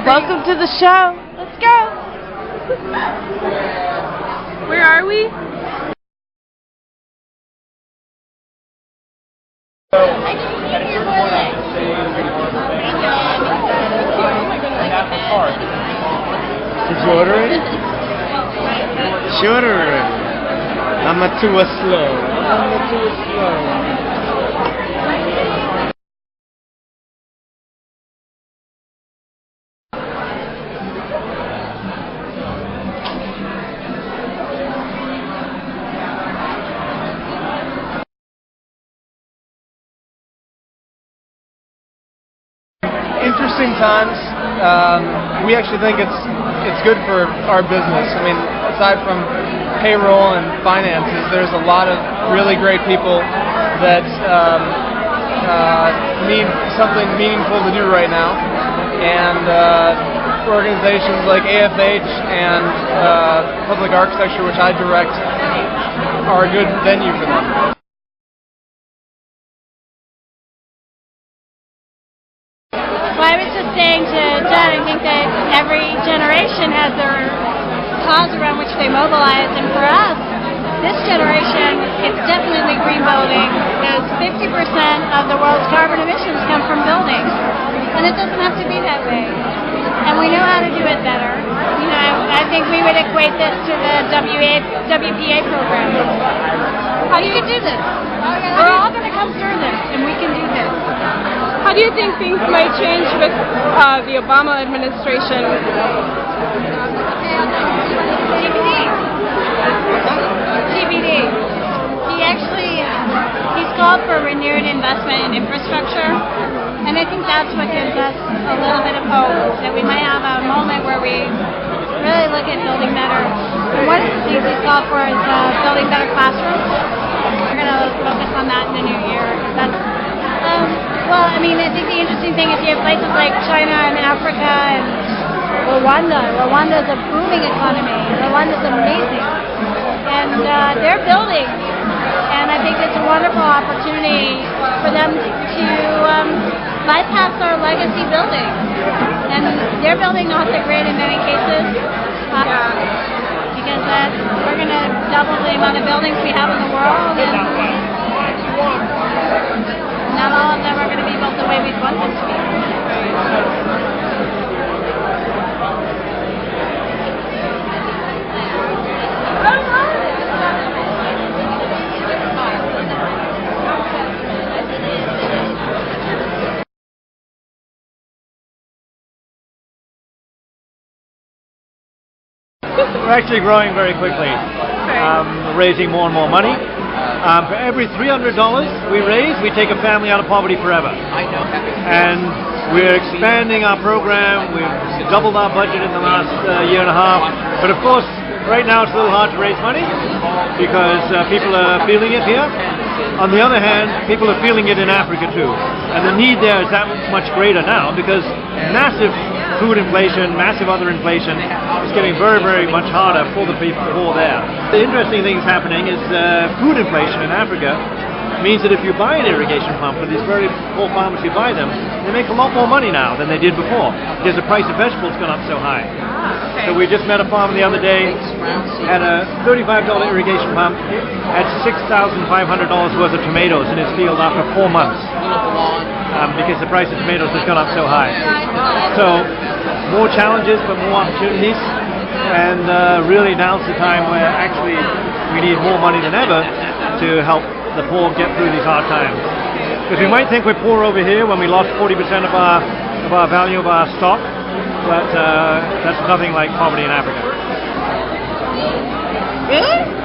Welcome to the show. Let's go. Where are we? Did you order it? She ordered it. I'm a too slow. Interesting times. We actually think it's good for our business. I mean, aside from payroll and finances, there's a lot of really great people that need something meaningful to do right now, and organizations like AFH and Public Architecture, which I direct, are a good venue for them. Well, I was just saying to Jen, I think that every generation has their cause around which they mobilize, and for us, this generation, it's definitely green building, because 50% of the world's carbon emissions come from buildings, and it doesn't have to be that way, and we know how to do it better. You know, I think we would equate this to the WPA program. How do you do this? We're all going to come through this, and we can do this. How do you think things might change with the Obama administration? TBD. He's called for renewed investment in infrastructure, and I think that's what gives us a little bit of hope, that we might have a moment where we really look at building better. And one of the things he's called for is building better classrooms. We're going to focus on that in the new year. Well, I mean, I think the interesting thing is you have places like China and Africa and Rwanda. Rwanda is a booming economy. Rwanda is amazing. And they're building. And I think it's a wonderful opportunity for them to bypass our legacy building. And they're building off the grid in many cases. Because we're going to double the amount of buildings we have in the world. And not all of them are going to be built the way we want them to be. We're actually growing very quickly, raising more and more money. For every $300 we raise, we take a family out of poverty forever. And we're expanding our program. We've doubled our budget in the last year and a half. But of course, right now it's a little hard to raise money because people are feeling it here. On the other hand, people are feeling it in Africa too. And the need there is that much greater now because massive food inflation, massive other inflation is getting very, very much harder for the people who are there. The interesting thing that's happening is food inflation in Africa means that if you buy an irrigation pump for these very poor farmers who buy them, they make a lot more money now than they did before because the price of vegetables gone up so high. So we just met a farmer the other day, had a $35 irrigation pump, had $6,500 worth of tomatoes in his field after 4 months. Because the price of tomatoes has gone up so high. So, more challenges but more opportunities, and really now's the time where actually we need more money than ever to help the poor get through these hard times. Because we might think we're poor over here when we lost 40% of our value of our stock, but that's nothing like poverty in Africa. Really?